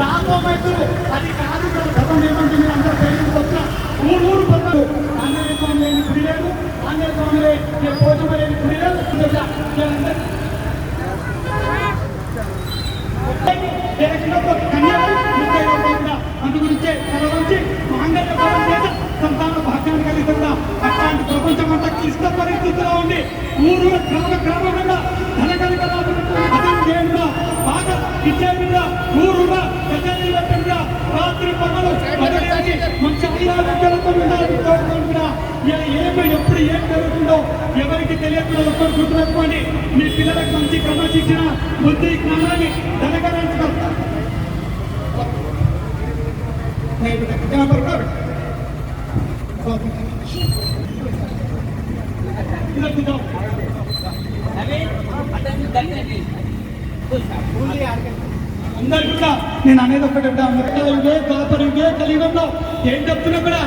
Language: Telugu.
రామోమైతులు అది కాదు గతం ఏమంటే మీరు అందరూ పేరు వచ్చిన ఊరు పక్కలు ఆంజనేయ స్వామి లేని గుడి లేదు, ఆంజనేయ స్వామి లేని పోచమ్మ లేని గుడి లేదు. అందు గురించే చదవంచి మాంగళ్య పరం చేత సంతాన భాగ్యాన్ని కలిగిస్తుందా. అట్లాంటి ప్రపంచం అంతా క్లిష్ట పరిస్థితిలో ఉండి ఊరు క్రమంగా ధనకలిక అదే చేయంగా బాగా ఇచ్చేవిగా ఊరుగా ప్రజల్ని పెట్టంగా రాత్రి పగలు పదవేసి మంచి ఆరోగ్యాలతో ఉండాలని కోరుకుంటున్నా. ఏమి ఎప్పుడు ఏం జరుగుతుందో ఎవరికి తెలియకుండా ఒక్కరు గుర్తుపెట్టుకోండి. మీ పిల్లలకు మంచి క్రమశిక్షణ బుద్ధి జ్ఞానాన్ని ధనకరంగా అందరు కూడా నేను అనేది ఒకటి యుగే ద్వాపర యుగే కలియుగంలో ఏం చెప్తున్నా కూడా